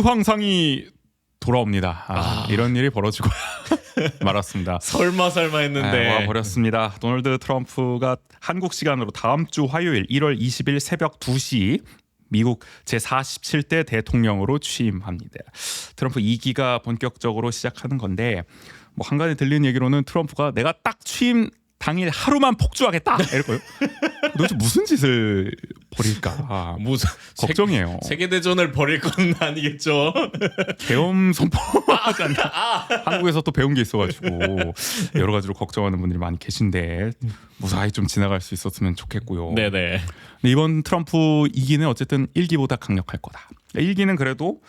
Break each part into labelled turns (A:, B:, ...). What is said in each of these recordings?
A: 황상이 돌아옵니다. 이런 일이 벌어지고 말았습니다.
B: 설마 했는데
A: 와 버렸습니다. 도널드 트럼프가 한국 시간으로 다음 주 화요일 1월 20일 새벽 2시 미국 제47대 대통령으로 취임합니다. 트럼프 2기가 본격적으로 시작하는 건데 뭐 한간에 들리는 얘기로는 트럼프가 내가 딱 취임 당일 하루만 폭주하겠다 이럴거예요. 도대체 무슨 짓을 벌일까?
B: 무슨
A: 걱정이에요.
B: 세계대전을 벌일 건 아니겠죠?
A: 계엄 선포하지 않나? 한국에서 또 배운 게 있어가지고 여러 가지로 걱정하는 분들이 많이 계신데 무사히 좀 지나갈 수 있었으면 좋겠고요.
B: 네네.
A: 근데 이번 트럼프 2기는 어쨌든 1기보다 강력할 거다. 1기는 그래도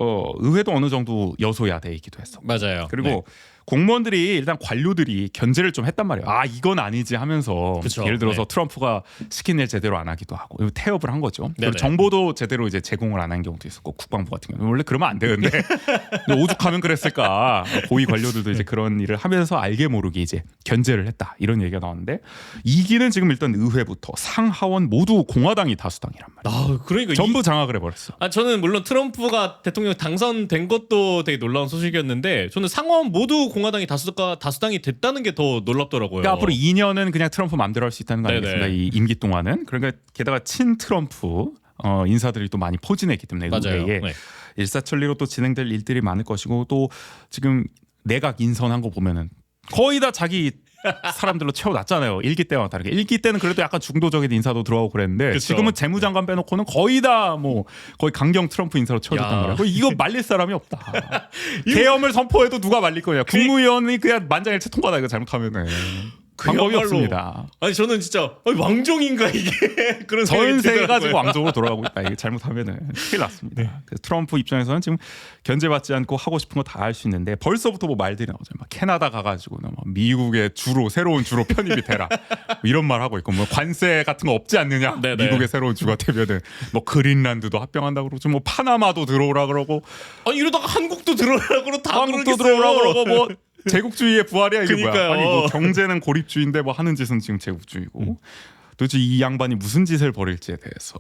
A: 의회도 어느 정도 여소야대이기도 했어.
B: 맞아요.
A: 그리고
B: 네.
A: 공무원들이 일단 관료들이 견제를 좀 했단 말이에요. 이건 아니지 하면서
B: 그쵸.
A: 예를 들어서
B: 네.
A: 트럼프가 시킨 일 제대로 안 하기도 하고 태업을 한 거죠. 그리고
B: 네네.
A: 정보도 제대로 이제 제공을 안 한 경우도 있었고 국방부 같은 경우는 원래 그러면 안 되는데 오죽하면 그랬을까. 고위 관료들도 이제 그런 일을 하면서 알게 모르게 이제 견제를 했다 이런 얘기가 나왔는데 2기는 지금 일단 의회부터 상하원 모두 공화당이 다수당이란 말이에요.
B: 그러니까
A: 전부 장악을 해버렸어.
B: 저는 물론 트럼프가 대통령 당선된 것도 되게 놀라운 소식이었는데 저는 상원 모두 공화당이 다수당이 됐다는 게 더 놀랍더라고요.
A: 그러니까 앞으로 2년은 그냥 트럼프 마음대로 할 수 있다는 거
B: 네네.
A: 아니겠습니까? 이 임기 동안은. 그러니까 게다가 친 트럼프 인사들이 또 많이 포진했기 때문에
B: 맞아요.
A: 의회에
B: 네.
A: 일사천리로 또 진행될 일들이 많을 것이고 또 지금 내각 인선한 거 보면은 거의 다 자기 사람들로 채워놨잖아요. 1기 때와 다르게 1기 때는 그래도 약간 중도적인 인사도 들어가고 그랬는데
B: 그쵸.
A: 지금은 재무장관 빼놓고는 거의 다 뭐 거의 강경 트럼프 인사로 채워졌단
B: 야.
A: 말이야. 이거 말릴 사람이 없다. 계엄을 선포해도 누가 말릴 거냐. 국무위원이 그냥 만장일치 통과다 이거 잘못하면은 방법이
B: 그야말로-
A: 없습니다.
B: 아니 저는 진짜 왕정인가 이게 그런 생각이
A: 전세가
B: 들더라고요.
A: 지금 왕정으로 돌아가고 있다. 이게 잘못하면은 큰일 났습니다. 그래서 트럼프 입장에서는 지금 견제받지 않고 하고 싶은 거 다 할 수 있는데 벌써부터 뭐 말들이 나오죠. 막 캐나다 가가지고는 막 미국의 새로운 주로 편입이 되라 뭐 이런 말 하고 있고 뭐 관세 같은 거 없지 않느냐.
B: 네네.
A: 미국의 새로운 주가 되면은 뭐 그린란드도 합병한다고 그러고 뭐 파나마도 들어오라 그러고
B: 이러다가 한국도 들어오라고 그러고 다
A: 한국도
B: 그러겠어요.
A: 들어오라 그러고 뭐 제국주의의 부활이야 이게
B: 그러니까요.
A: 뭐야. 아니 뭐 경제는 고립주의인데 뭐 하는 짓은 지금 제국주의고 도대체 이 양반이 무슨 짓을 벌일지에 대해서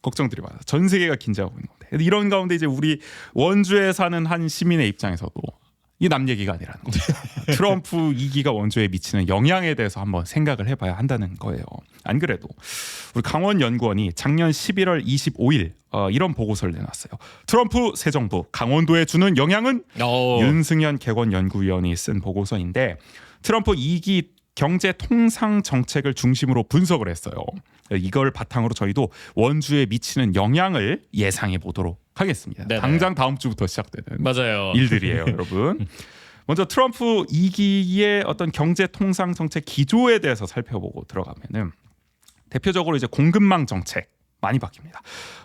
A: 걱정들이 많아. 전 세계가 긴장하고 있는 건데 이런 가운데 이제 우리 원주에 사는 한 시민의 입장에서도 이 남 얘기가 아니라는 겁니다. 트럼프 2기가 원주에 미치는 영향에 대해서 한번 생각을 해봐야 한다는 거예요. 안 그래도 우리 강원연구원이 작년 11월 25일 이런 보고서를 내놨어요. 트럼프 새 정부 강원도에 주는 영향은 윤승현 개건연구위원이 쓴 보고서인데 트럼프 2기 경제 통상 정책을 중심으로 분석을 했어요. 이걸 바탕으로 저희도 원주에 미치는 영향을 예상해 보도록 하겠습니다.
B: 네네.
A: 당장 다음 주부터 시작되는
B: 맞아요.
A: 일들이에요, 여러분. 먼저 트럼프 2기의 어떤 경제 통상 정책 기조에 대해서 살펴보고 들어가면은 대표적으로 이제 공급망 정책 많이 바뀝니다.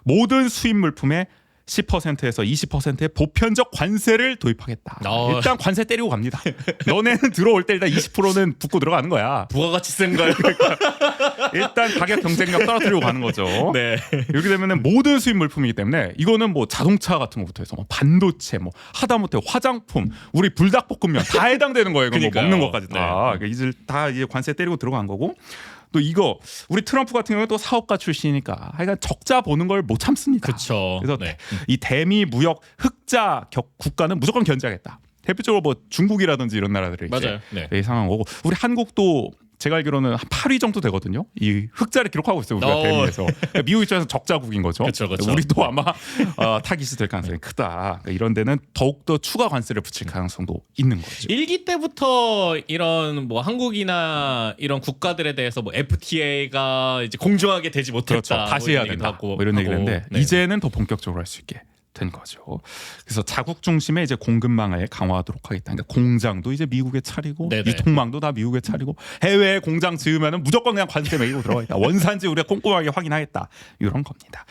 A: 모든 수입 물품에 10%에서 20%의 보편적 관세를 도입하겠다. 일단 관세 때리고 갑니다. 너네는 들어올 때 일단 20%는 붙고 들어가는 거야.
B: 부가가치세인가요?
A: 일단 가격 경쟁력 떨어뜨리고 가는 거죠.
B: 네.
A: 이렇게 되면은 모든 수입 물품이기 때문에 이거는 뭐 자동차 같은 것부터 해서 뭐 반도체, 뭐 하다못해 화장품, 우리 불닭볶음면 다 해당되는 거예요. 이거 뭐
B: 그러니까요.
A: 먹는 것까지 다.
B: 네.
A: 그러니까 이제 다 이제 관세 때리고 들어간 거고. 또 이거 우리 트럼프 같은 경우는 또 사업가 출신이니까 하여간 적자 보는 걸 못 참습니다.
B: 그렇죠.
A: 그래서
B: 네.
A: 이 대미 무역 흑자 국가는 무조건 견제하겠다. 대표적으로 뭐 중국이라든지 이런 나라들을 이제
B: 맞아요. 네.
A: 예상한 거고 우리 한국도 제가 알기로는 한 8위 정도 되거든요. 이 흑자를 기록하고 있어요. 우리가 대미에서. 그러니까 미국 입장에서 적자국인 거죠.
B: 그쵸.
A: 우리도 아마 타깃이 될 가능성이 크다. 그러니까 이런 데는 더욱더 추가 관세를 붙일 가능성도 있는 거죠.
B: 1기 때부터 이런 뭐 한국이나 이런 국가들에 대해서 뭐 FTA가 이제 공정하게 되지 못했다.
A: 그렇죠. 다시 해야 된다. 뭐 이런 얘기를 했는데
B: 네.
A: 이제는 더 본격적으로 할 수 있게 된 거죠. 그래서 자국 중심의 이제 공급망을 강화하도록 하겠다. 그러니까 공장도 이제 미국에 차리고
B: 네네.
A: 유통망도 다 미국에 차리고 해외에 공장 지으면은 무조건 그냥 관세 매기고 들어가겠다. 원산지 우리가 꼼꼼하게 확인하겠다. 이런 겁니다.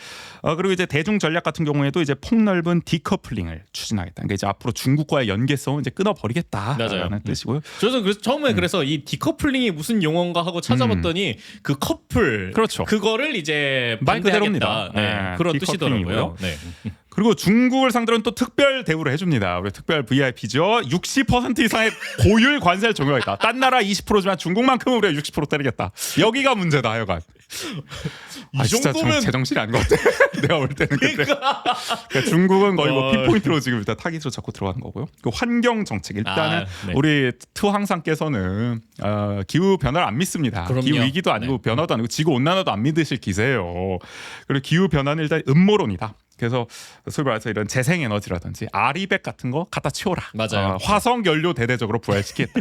A: 그리고 이제 대중 전략 같은 경우에도 이제 폭넓은 디커플링을 추진하겠다. 그러니까 이제 앞으로 중국과의 연계성을 이제 끊어버리겠다라는
B: 맞아요.
A: 뜻이고요.
B: 저는 그래서 처음에 그래서 이 디커플링이 무슨 용어인가 하고 찾아봤더니 그 커플
A: 그렇죠.
B: 그거를 이제
A: 말 그대로입니다.
B: 반대하겠다.
A: 네,
B: 그런
A: 디커플링이고요.
B: 뜻이더라고요. 네.
A: 그리고 중국을 상대로는 또 특별 대우를 해줍니다. 우리 특별 VIP죠. 60% 이상의 고율 관세를 적용하겠다. 딴 나라 20%지만 중국만큼은 우리가 60% 때리겠다. 여기가 문제다. 하여간
B: 이
A: 진짜
B: 정도면
A: 제정신이 아닌 것 같아. 내가 볼 때는 그때. 그러니까 중국은 거의 뭐 핀포인트로 지금 일단 타깃으로 잡고 들어가는 거고요. 그 환경 정책 일단은
B: 네.
A: 우리 투항상께서는 기후 변화를 안 믿습니다.
B: 그럼요.
A: 기후 위기도 아니고 변화도 아니고 지구 온난화도 안 믿으실 기세예요. 그리고 기후 변화는 일단 음모론이다. 그래서 소위 말해서 이런 재생에너지라든지 아리백 같은 거 갖다 치워라.
B: 맞아요.
A: 화석 연료 대대적으로 부활시키겠다.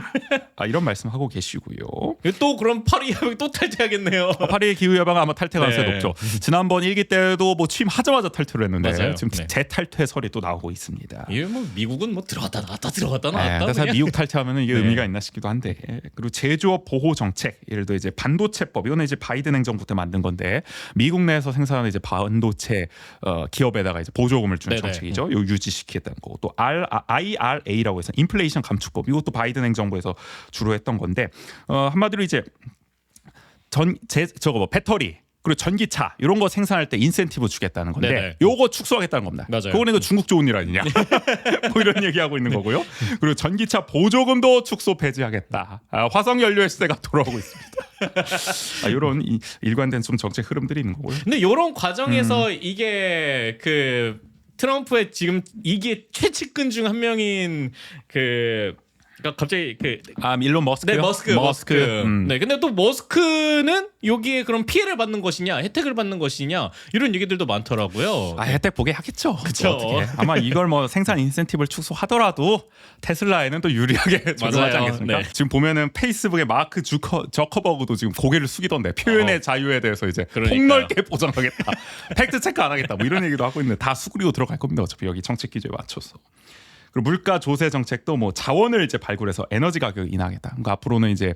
A: 이런 말씀하고 계시고요.
B: 또 그럼 파리 협약 또 탈퇴하겠네요.
A: 파리 기후 협약은 아마 탈퇴 가능성이
B: 네.
A: 높죠. 지난번 일기 때도 뭐 취임하자마자 탈퇴를 했는데
B: 맞아요.
A: 지금
B: 네.
A: 재탈퇴설이 또 나오고 있습니다.
B: 이게 뭐 미국은 뭐 들어갔다 나왔다 들어갔다
A: 네,
B: 나왔다.
A: 사실
B: 그냥.
A: 미국 탈퇴하면 이게
B: 네.
A: 의미가 있나 싶기도 한데 그리고 제조업 보호 정책 예를 들어 이제 반도체법 이거는 이제 바이든 행정부 때 만든 건데 미국 내에서 생산하는 이제 반도체 기업에다가 이제 보조금을 주는
B: 네네.
A: 정책이죠. 요 유지시키겠다는 거고 또 IRA라고 해서 인플레이션 감축법 이것도 바이든 행정부에서 주로 했던 건데 한마디로 이제 배터리 그리고 전기차 이런 거 생산할 때 인센티브 주겠다는 건데
B: 네네.
A: 요거 축소하겠다는 겁니다.
B: 맞아요.
A: 그거는 이거 중국 좋은 일 아니냐? 뭐 이런 얘기하고 있는 거고요. 그리고 전기차 보조금도 축소 폐지하겠다. 화석 연료의 시대가 돌아오고 있습니다. 이런 일관된 좀 정책 흐름들이 있는 거고요.
B: 근데 이런 과정에서 이게 그 트럼프의 지금 이게 최측근 중 한 명인 그러니까 갑자기
A: 일론 머스크요?
B: 네, 머스크. 네, 근데 또 머스크는 여기에 그럼 피해를 받는 것이냐, 혜택을 받는 것이냐 이런 얘기들도 많더라고요.
A: 혜택 보게 하겠죠.
B: 그쵸.
A: 어떻게. 아마 이걸 뭐 생산 인센티브를 축소하더라도 테슬라에는 또 유리하게 적용하지
B: 맞아요.
A: 않겠습니까?
B: 네.
A: 지금 보면은 페이스북의 마크 저커버그도 지금 고개를 숙이던데 표현의 자유에 대해서 이제
B: 그러니까요.
A: 폭넓게 보장하겠다. 팩트 체크 안 하겠다. 뭐 이런 얘기도 하고 있는데 다 수그리고 들어갈 겁니다. 어차피 여기 정책 기조에 맞춰서. 그리고 물가 조세 정책도 뭐 자원을 이제 발굴해서 에너지 가격을 인하하겠다. 그러니까 앞으로는 이제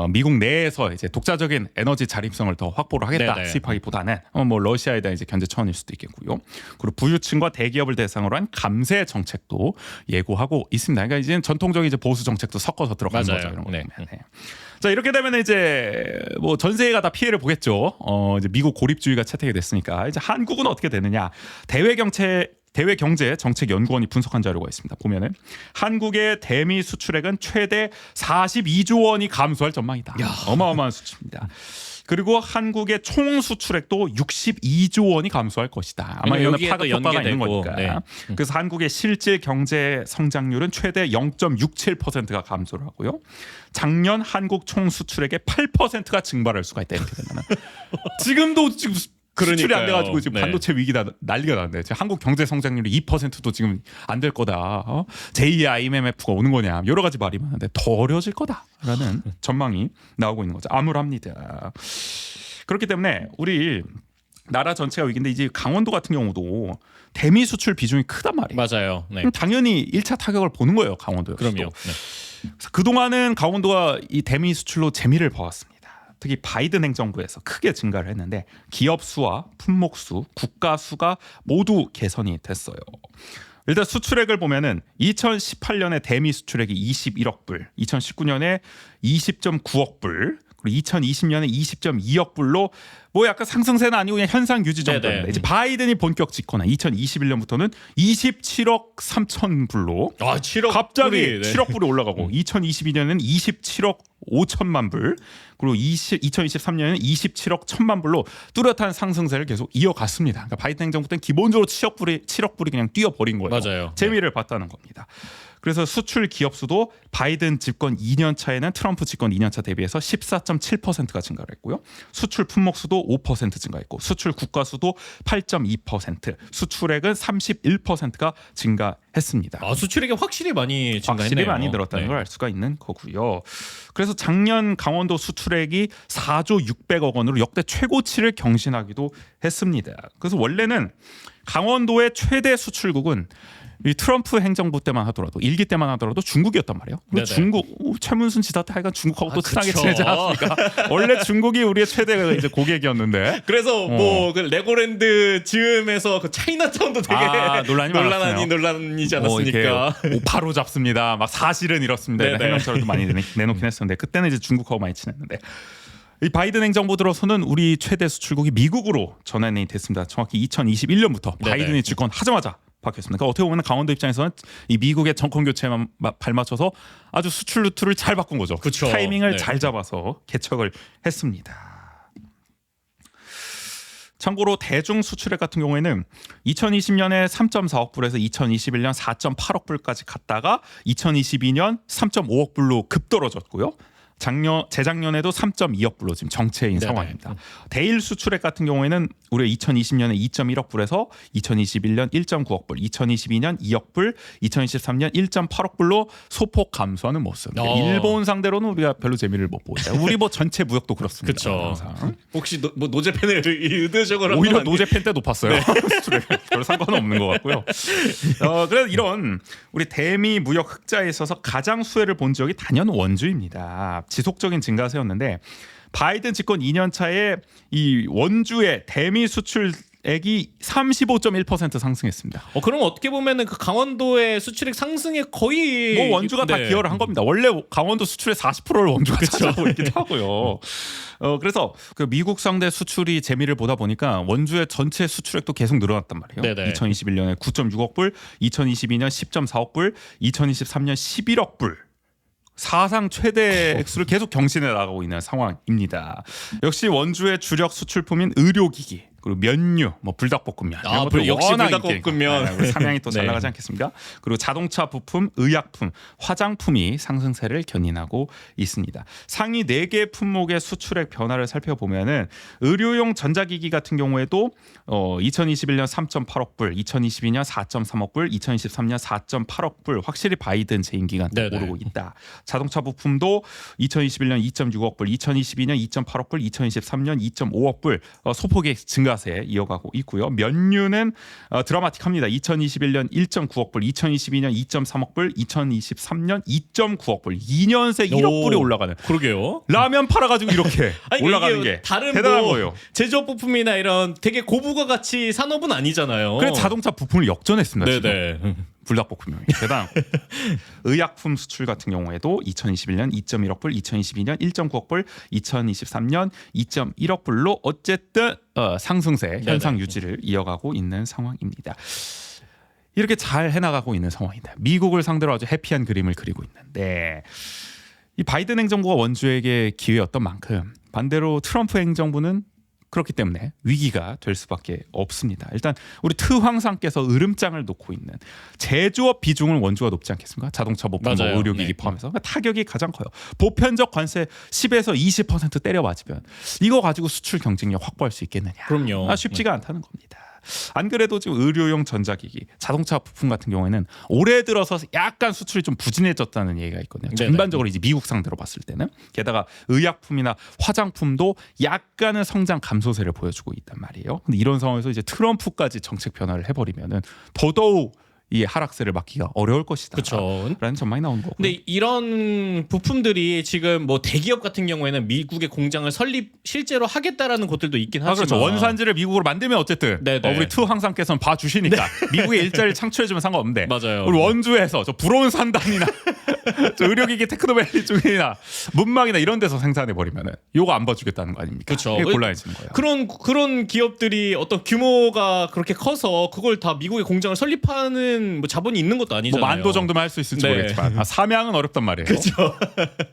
A: 미국 내에서 이제 독자적인 에너지 자립성을 더 확보를 하겠다.
B: 네네.
A: 수입하기보다는 뭐 러시아에 대한 이제 견제 차원일 수도 있겠고요. 그리고 부유층과 대기업을 대상으로 한 감세 정책도 예고하고 있습니다. 그러니까 이제 전통적인 이제 보수 정책도 섞어서 들어가는
B: 맞아요.
A: 거죠. 이런 거
B: 네.
A: 보면. 네. 자 이렇게 되면 이제 뭐 전 세계가 다 피해를 보겠죠. 이제 미국 고립주의가 채택이 됐으니까 이제 한국은 어떻게 되느냐? 대외 경제 정책 연구원이 분석한 자료가 있습니다. 보면은 한국의 대미 수출액은 최대 42조 원이 감소할 전망이다. 어마어마한 수치입니다. 그리고 한국의 총 수출액도 62조 원이 감소할 것이다. 아마 이거는
B: 여기에
A: 파급
B: 또
A: 효과가 있는
B: 연계되고,
A: 거니까.
B: 네.
A: 그래서 한국의 실질 경제 성장률은 최대 0.67%가 감소를 하고요. 작년 한국 총 수출액의 8%가 증발할 수가 있다. 이렇게 되면 지금도 지금 수출이 안 돼가지고 지금
B: 네.
A: 반도체 위기다 난리가 났는데 지금 한국 경제 성장률이 2%도 지금 안 될 거다. 제2의 IMF가 오는 거냐 여러 가지 말이 많은데 더 어려워질 거다라는 전망이 나오고 있는 거죠. 암울합니다. 그렇기 때문에 우리 나라 전체가 위기인데 이제 강원도 같은 경우도 대미 수출 비중이 크단 말이에요.
B: 맞아요. 네.
A: 그럼 당연히 1차 타격을 보는 거예요. 강원도에서.
B: 그럼요. 네.
A: 그동안은 강원도가 이 대미 수출로 재미를 봐왔습니다. 특히 바이든 행정부에서 크게 증가를 했는데 기업 수와 품목 수, 국가 수가 모두 개선이 됐어요. 일단 수출액을 보면은 2018년에 대미 수출액이 21억 불, 2019년에 20.9억 불, 그리고 2020년에 20.2억 불로 뭐 약간 상승세는 아니고 그냥 현상 유지 정도입니다.
B: 네네.
A: 이제 바이든이 본격 집권한 2021년부터는 27억 3천 불로
B: 7억
A: 갑자기
B: 불이, 네.
A: 7억 불이 올라가고 2022년에는 27억 5천만 불 그리고 2023년에는 27억 1천만 불로 뚜렷한 상승세를 계속 이어갔습니다. 그러니까 바이든 행정부 때는 기본적으로 7억 불이 그냥 뛰어버린 거예요.
B: 맞아요.
A: 재미를 봤다는 겁니다. 그래서 수출 기업 수도 바이든 집권 2년 차에는 트럼프 집권 2년 차 대비해서 14.7%가 증가를 했고요. 수출 품목 수도 5% 증가했고 수출 국가 수도 8.2%, 수출액은 31%가 증가했습니다.
B: 수출액이 확실히 많이 증가했네요.
A: 확실히 많이 늘었다는
B: 네.
A: 걸 알 수가 있는 거고요. 그래서 작년 강원도 수출액이 4조 600억 원으로 역대 최고치를 경신하기도 했습니다. 그래서 원래는 강원도의 최대 수출국은 이 트럼프 행정부 때만 하더라도 1기 때만 하더라도 중국이었단 말이에요. 그리고
B: 네네.
A: 중국 최문순 지사 때 하여간 중국하고 또 친하게
B: 그쵸.
A: 지내지 않았습니까? 원래 중국이 우리의 최대 이제 고객이었는데
B: 그래서 뭐 그 레고랜드 지음에서 그 차이나타운도 되게
A: 논란이 많았어요.
B: 논란이지
A: 뭐 이렇게
B: 않았습니까?
A: 바로 잡습니다. 막 사실은 이렇습니다.
B: 네네.
A: 해명처럼도 많이 내놓긴 했었는데 그때는 이제 중국하고 많이 친했는데 이 바이든 행정부 들어서는 우리 최대 수출국이 미국으로 전환이 됐습니다. 정확히 2021년부터
B: 네네.
A: 바이든이 집권하자마자 바뀌었습니다. 그러니까 어떻게 보면 강원도 입장에서는 이 미국의 정권 교체에 발맞춰서 아주 수출 루트를 잘 바꾼 거죠.
B: 그쵸.
A: 타이밍을
B: 네.
A: 잘 잡아서 개척을 했습니다. 참고로 대중 수출액 같은 경우에는 2020년에 3.4억 불에서 2021년 4.8억 불까지 갔다가 2022년 3.5억 불로 급 떨어졌고요. 재작년에도 3.2억 불로 지금 정체인
B: 네네.
A: 상황입니다. 대일 수출액 같은 경우에는 우리 2020년에 2.1억 불에서 2021년 1.9억 불, 2022년 2억 불, 2023년 1.8억 불로 소폭 감소하는 모습. 일본 상대로는 우리가 별로 재미를 못 보고 있다. 우리 뭐 전체 무역도 그렇습니다.
B: 그렇죠.
A: 항상.
B: 혹시 뭐 노제팬을 의도적으로
A: 오히려
B: 한건
A: 노제팬 때 높았어요. 수출액 별 상관은 없는 것 같고요. 그래서 이런 우리 대미 무역 흑자에 있어서 가장 수혜를 본 지역이 단연 원주입니다. 지속적인 증가세였는데 바이든 집권 2년 차에 이 원주의 대미 수출액이 35.1% 상승했습니다.
B: 그럼 어떻게 보면은 그 강원도의 수출액 상승에 거의
A: 뭐 원주가 다 기여를 한 겁니다. 원래 강원도 수출의 40%를 원주가 차지하고 있기도 하고요. 그래서 그 미국 상대 수출이 재미를 보다 보니까 원주의 전체 수출액도 계속 늘어났단 말이에요.
B: 네네.
A: 2021년에 9.6억 불, 2022년 10.4억 불, 2023년 11억 불. 사상 최대 액수를 계속 경신해 나가고 있는 상황입니다. 역시 원주의 주력 수출품인 의료기기 그리고 면류, 뭐 불닭볶음면 이런 것들
B: 역시
A: 워낙
B: 불닭볶음면.
A: 인기가 우리 삼양이 또 잘
B: 네.
A: 나가지 않겠습니까? 그리고 자동차 부품, 의약품, 화장품이 상승세를 견인하고 있습니다. 상위 4개 품목의 수출액 변화를 살펴보면은 의료용 전자기기 같은 경우에도 2021년 3.8억 불, 2022년 4.3억 불, 2023년 4.8억 불 확실히 바이든 재임 기간 때
B: 네네.
A: 오르고 있다. 자동차 부품도 2021년 2.6억 불, 2022년 2.8억 불, 2023년 2.5억 불 소폭의 증가세 이어가고 있고요. 면류는 드라마틱합니다. 2021년 1.9억 불, 2022년 2.3억 불, 2023년 2.9억 불, 2년 새 1억 불이 올라가는.
B: 그러게요.
A: 라면 팔아가지고 이렇게
B: 아니,
A: 올라가는
B: 이게
A: 게
B: 다른
A: 대단한
B: 뭐
A: 거예요.
B: 제조업 부품이나 이런 되게 고부가 가치 산업은 아니잖아요.
A: 그래 자동차 부품을 역전했습니다. 지금.
B: 네네.
A: 불닭볶음면이 대단. 의약품 수출 같은 경우에도 2021년 2.1억 불, 2022년 1.9억 불, 2023년 2.1억 불로 어쨌든 상승세 현상
B: 네네.
A: 유지를 이어가고 있는 상황입니다. 이렇게 잘 해나가고 있는 상황입니다. 미국을 상대로 아주 해피한 그림을 그리고 있는데 이 바이든 행정부가 원주에게 기회였던 만큼 반대로 트럼프 행정부는 그렇기 때문에 위기가 될 수밖에 없습니다. 일단 우리 트황상께서 으름장을 놓고 있는 제조업 비중을 원주가 높지 않겠습니까? 자동차 부품, 뭐
B: 맞아요.
A: 의료기기
B: 네.
A: 포함해서 그러니까 타격이 가장 커요. 보편적 관세 10에서 20% 때려 맞으면 이거 가지고 수출 경쟁력 확보할 수 있겠느냐?
B: 그럼요.
A: 쉽지가 않다는 겁니다. 안 그래도 지금 의료용 전자기기, 자동차 부품 같은 경우에는 올해 들어서 약간 수출이 좀 부진해졌다는 얘기가 있거든요.
B: 네네.
A: 전반적으로 이제 미국 상대로 봤을 때는 게다가 의약품이나 화장품도 약간의 성장 감소세를 보여주고 있단 말이에요. 근데 이런 상황에서 이제 트럼프까지 정책 변화를 해버리면은 더더욱 이 하락세를 막기가 어려울 것이다.
B: 그렇죠.
A: 라는 전망이 나오는 거고.
B: 근데 이런 부품들이 지금 뭐 대기업 같은 경우에는 미국의 공장을 실제로 하겠다라는 곳들도 있긴 하지만
A: 그렇죠. 원산지를 미국으로 만들면 어쨌든
B: 네네.
A: 우리 투 항상께서는 봐주시니까 미국의 일자리를 창출해주면 상관없는데
B: 맞아요.
A: 우리 원주에서 저 부러운 산단이나 저 의료기기 테크노밸리 쪽이나 문망이나 이런 데서 생산해 버리면은 요거 안 봐주겠다는 거 아닙니까?
B: 그렇죠.
A: 이게 곤란해지는 거예요.
B: 그런 기업들이 어떤 규모가 그렇게 커서 그걸 다 미국의 공장을 설립하는 뭐 자본이 있는 것도
A: 뭐
B: 아니잖아요.
A: 만도 정도만 할 수 있을지
B: 네.
A: 모르겠지만 삼양은 어렵단 말이에요.
B: 그렇죠.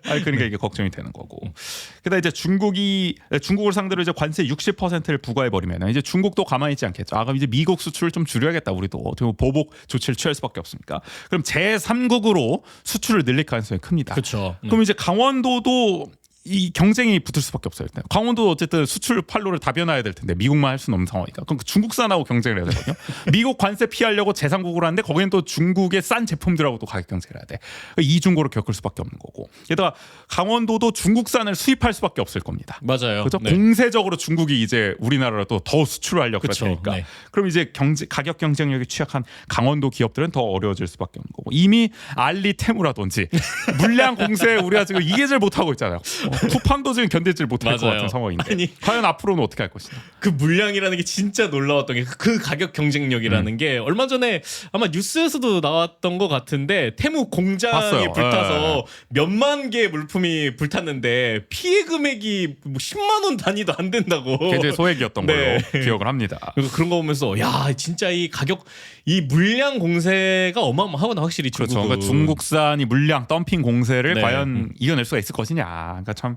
A: 아니 그러니까 이게 걱정이 되는 거고. 그다음 이제 중국을 상대로 이제 관세 60%를 부과해 버리면 이제 중국도 가만히 있지 않겠죠. 그럼 이제 미국 수출을 좀 줄여야겠다. 우리도 어떻게 보면 보복 조치를 취할 수밖에 없으니까. 그럼 제3국으로 수출을 늘릴 가능성이 큽니다.
B: 그렇죠.
A: 그럼 이제 강원도도 이 경쟁이 붙을 수밖에 없어요. 일단 강원도 어쨌든 수출 판로를 다변화해야 될 텐데 미국만 할 수는 없는 상황이니까 그럼 중국산하고 경쟁을 해야 되거든요. 미국 관세 피하려고 제3국으로 하는데 거기는 또 중국의 싼 제품들하고 또 가격 경쟁을 해야 돼. 이중고를 겪을 수밖에 없는 거고. 게다가 강원도도 중국산을 수입할 수밖에 없을 겁니다.
B: 맞아요.
A: 그렇죠.
B: 네.
A: 공세적으로 중국이 이제 우리나라로 또 더 수출을 하려고
B: 그쵸.
A: 그러니까.
B: 네.
A: 그럼 이제 가격 경쟁력이 취약한 강원도 기업들은 더 어려워질 수밖에 없는 거고. 이미 알리테무라든지 물량 공세 우리가 지금 이게 제일 못하고 있잖아요. 쿠팡도 지금 견딜지 못할 것
B: 맞아요.
A: 같은 상황인데
B: 아니,
A: 과연 앞으로는 어떻게 할 것이냐.
B: 그 물량이라는 게 진짜 놀라웠던 게 그 가격 경쟁력이라는 게 얼마 전에 아마 뉴스에서도 나왔던 것 같은데 테무 공장이
A: 봤어요.
B: 불타서 몇만 개의 물품이 불탔는데 피해 금액이 뭐 10만 원 단위도 안 된다고.
A: 굉장히 소액이었던
B: 네.
A: 걸로 기억을 합니다.
B: 그래서 그런 거 보면서 야 진짜 이 가격 이 물량 공세가 어마어마하구나 확실히 중국은.
A: 그렇죠. 그러니까 중국산이 물량 덤핑 공세를
B: 네.
A: 과연 이겨낼 수가 있을 것이냐. 그러니까 참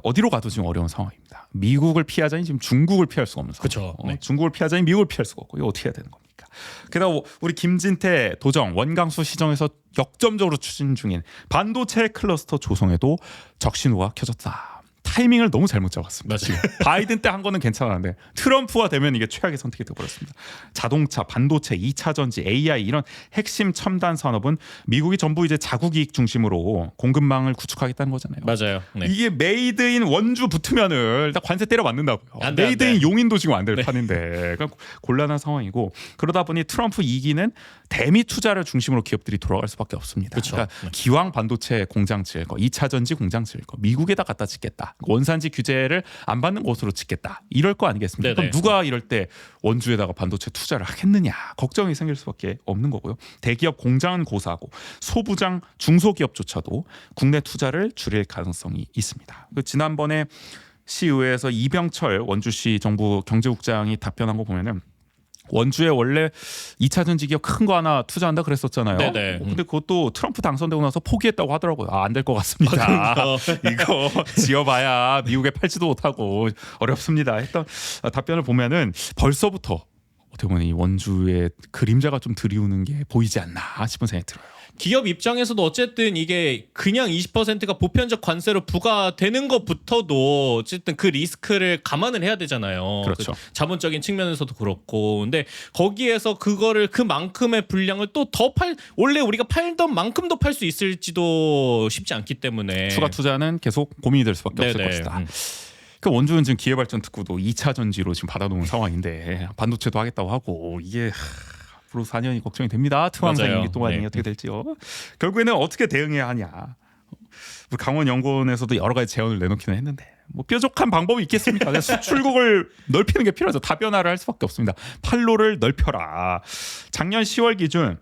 A: 어디로 가도 지금 어려운 상황입니다. 미국을 피하자니 지금 중국을 피할 수가 없는 상황.
B: 그쵸. 네.
A: 중국을 피하자니 미국을 피할 수가 없고 이거 어떻게 해야 되는 겁니까? 게다가 우리 김진태 도정 원강수 시정에서 역점적으로 추진 중인 반도체 클러스터 조성에도 적신호가 켜졌다. 타이밍을 너무 잘못 잡았습니다.
B: 맞아요.
A: 바이든 때 한 거는 괜찮았는데 트럼프가 되면 이게 최악의 선택이 되어버렸습니다. 자동차, 반도체, 2차 전지, AI 이런 핵심 첨단 산업은 미국이 전부 이제 자국 이익 중심으로 공급망을 구축하겠다는 거잖아요.
B: 맞아요. 네.
A: 이게 메이드인 원주 붙으면은 일단 관세 때려 맞는다고요.
B: 안 돼, 안
A: 메이드인
B: 돼.
A: 용인도 지금 안 될
B: 네.
A: 판인데 그러니까 곤란한 상황이고 그러다 보니 트럼프 2기는 대미 투자를 중심으로 기업들이 돌아갈 수밖에 없습니다.
B: 그쵸.
A: 그러니까
B: 네.
A: 기왕 반도체 공장 지을 거, 2차 전지 공장 지을 거, 미국에다 갖다 짓겠다. 원산지 규제를 안 받는 곳으로 짓겠다. 이럴 거 아니겠습니까? 그럼
B: 네네.
A: 누가 이럴 때 원주에다가 반도체 투자를 하겠느냐 걱정이 생길 수밖에 없는 거고요. 대기업 공장은 고사하고 소부장 중소기업조차도 국내 투자를 줄일 가능성이 있습니다. 지난번에 시의회에서 이병철 원주시 정부 경제국장이 답변한 거 보면은 원주에 원래 2차 전지 기업 큰 거 하나 투자한다 그랬었잖아요.
B: 네네.
A: 근데 그것도 트럼프 당선되고 나서 포기했다고 하더라고요. 안 될 것 같습니다. 이거 지어봐야 미국에 팔지도 못하고 어렵습니다. 했던 답변을 보면은 벌써부터 어떻게 보면 이 원주의 그림자가 좀 드리우는 게 보이지 않나 싶은 생각이 들어요.
B: 기업 입장에서도 어쨌든 이게 그냥 20%가 보편적 관세로 부과되는 것부터도 어쨌든 그 리스크를 감안을 해야 되잖아요.
A: 그렇죠.
B: 그 자본적인 측면에서도 그렇고. 근데 거기에서 그거를 그만큼의 분량을 또 더 원래 우리가 팔던 만큼도 팔 수 있을지도 쉽지 않기 때문에
A: 추가 투자는 계속 고민이 될 수밖에 없을
B: 네네.
A: 것이다. 그 원주는 지금 기회발전 특구도 2차 전지로 지금 받아놓은 상황인데 반도체도 하겠다고 하고 이게 앞으로 4년이 걱정이 됩니다. 트왕상
B: 맞아요.
A: 2기 동안이
B: 네.
A: 어떻게 될지요. 결국에는 어떻게 대응해야 하냐. 우리 강원연구원에서도 여러 가지 제언을 내놓기는 했는데 뭐 뾰족한 방법이 있겠습니까? 그냥 수출국을 넓히는 게 필요하죠. 다변화를 할 수밖에 없습니다. 판로를 넓혀라. 작년 10월 기준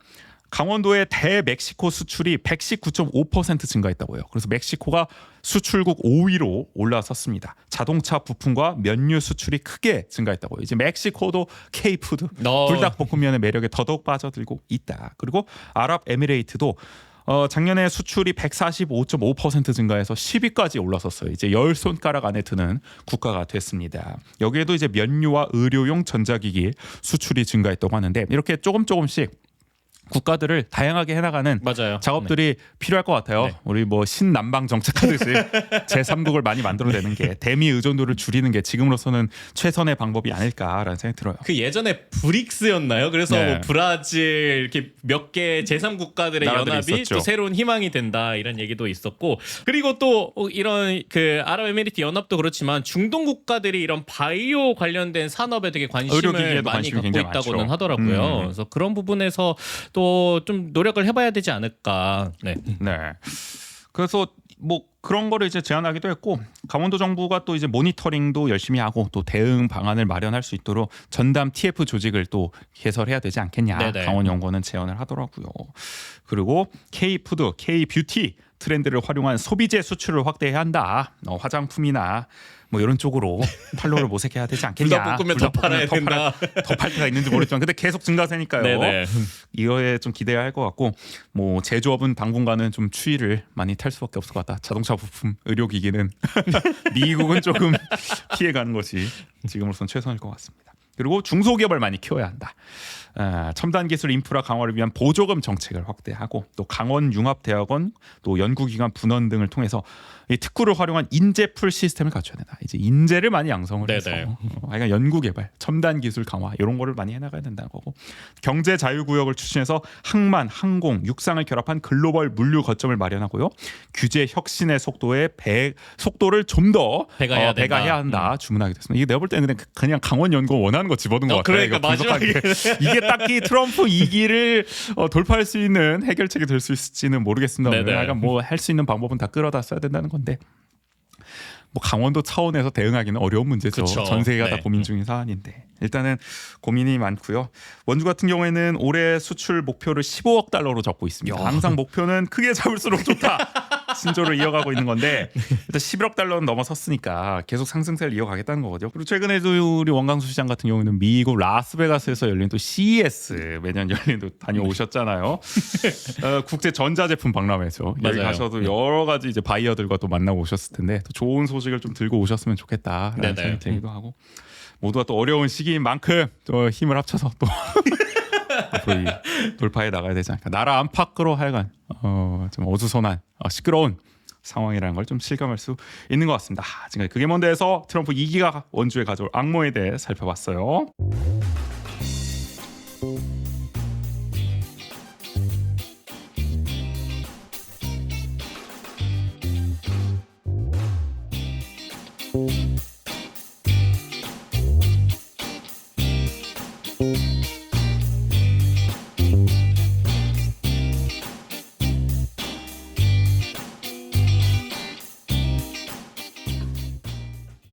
A: 강원도의 대멕시코 수출이 119.5% 증가했다고요. 그래서 멕시코가 수출국 5위로 올라섰습니다. 자동차 부품과 면류 수출이 크게 증가했다고요. 이제 멕시코도 K푸드, 불닭볶음면의 매력에 더더욱 빠져들고 있다. 그리고 아랍에미레이트도 작년에 수출이 145.5% 증가해서 10위까지 올라섰어요. 이제 10손가락 안에 드는 국가가 됐습니다. 여기에도 이제 면류와 의료용 전자기기 수출이 증가했다고 하는데 이렇게 조금씩 국가들을 다양하게 해나가는
B: 맞아요.
A: 작업들이 필요할 것 같아요.
B: 네.
A: 우리 뭐 신남방 정책하듯이 제3국을 많이 만들어내는 게 대미 의존도를 줄이는 게 지금으로서는 최선의 방법이 아닐까라는 생각이 들어요.
B: 그 예전에 브릭스였나요? 그래서
A: 네.
B: 뭐 브라질 이렇게 몇 개 제3국가들의
A: 나라들이
B: 연합이
A: 있었죠.
B: 또 새로운 희망이 된다 이런 얘기도 있었고 그리고 또 이런 그 아랍에미리트 연합도 그렇지만 중동 국가들이 이런 바이오 관련된 산업에 되게 관심을
A: 의료기기에도
B: 많이
A: 관심이
B: 갖고
A: 굉장히
B: 있다고는
A: 많죠.
B: 하더라고요. 그래서 그런 부분에서 또 좀 노력을 해봐야 되지 않을까. 네.
A: 네. 그래서 뭐 그런 거를 이제 제안하기도 했고 강원도 정부가 또 이제 모니터링도 열심히 하고 또 대응 방안을 마련할 수 있도록 전담 TF 조직을 또 개설해야 되지 않겠냐.
B: 네네.
A: 강원연구원은 제안을 하더라고요. 그리고 K푸드, K뷰티 트렌드를 활용한 소비재 수출을 확대해야 한다. 화장품이나 뭐 이런 쪽으로 판로를 모색해야 되지 않겠냐.
B: 불닭볶음면 더 팔아야 된다.
A: 더 팔 때가 있는지 모르겠지만 근데 계속 증가세니까요.
B: 네네.
A: 이거에 좀 기대해야 할 것 같고 뭐 제조업은 당분간은 좀 추위를 많이 탈 수밖에 없을 것 같다. 자동차 부품, 의료기기는 미국은 조금 피해가는 것이 지금으로서는 최선일 것 같습니다. 그리고 중소기업을 많이 키워야 한다. 첨단 기술 인프라 강화를 위한 보조금 정책을 확대하고 또 강원융합대학원 또 연구기관 분원 등을 통해서 이 특구를 활용한 인재풀 시스템을 갖춰야 된다. 이제 인재를 많이 양성을 해서
B: 네네.
A: 그러니까 연구개발, 첨단 기술 강화 이런 거를 많이 해나가야 된다는 거고 경제 자유구역을 추진해서 항만, 항공, 육상을 결합한 글로벌 물류 거점을 마련하고요. 규제 혁신의 속도를 좀 더
B: 배가해야 된다.
A: 배가해야 한다. 주문하게 됐습니다. 이게 내가 볼 때는 그냥 강원연구원 원하는 거 집어넣은 것 같아요.
B: 그러니까
A: 이거 분석하기에. 이게 딱히 트럼프 2기를 돌파할 수 있는 해결책이 될 수 있을지는 모르겠습니다.
B: 네네.
A: 약간 뭐 할 수 있는 방법은 다 끌어다 써야 된다는 건데 뭐 강원도 차원에서 대응하기는 어려운 문제죠.
B: 그쵸.
A: 전 세계가
B: 네.
A: 다 고민 중인 사안인데 일단은 고민이 많고요. 원주 같은 경우에는 올해 수출 목표를 15억 달러로 잡고 있습니다.
B: 야.
A: 항상 목표는 크게 잡을수록 좋다. 신조를 이어가고 있는 건데 일단 11억 달러는 넘어섰으니까 계속 상승세를 이어가겠다는 거거든요. 그리고 최근에도 우리 원광수 시장 같은 경우는 미국 라스베가스에서 열린 또 CES 매년 열린 또 다녀오셨잖아요. 국제 전자제품 박람회죠. 여기
B: 맞아요.
A: 가셔도 여러 가지 이제 바이어들과 또 만나고 오셨을 텐데 또 좋은 소식을 좀 들고 오셨으면 좋겠다라는
B: 네네.
A: 생각이 들기도 하고 모두가 또 어려운 시기인 만큼 또 힘을 합쳐서 또 앞으로 이 돌파해 나가야 되지 않을까. 나라 안팎으로 하여간 좀 어수선한 시끄러운 상황이라는 걸 좀 실감할 수 있는 것 같습니다. 지금까지 그게 뭔데에서 트럼프 2기가 원주에 가져올 악몽에 대해 살펴봤어요.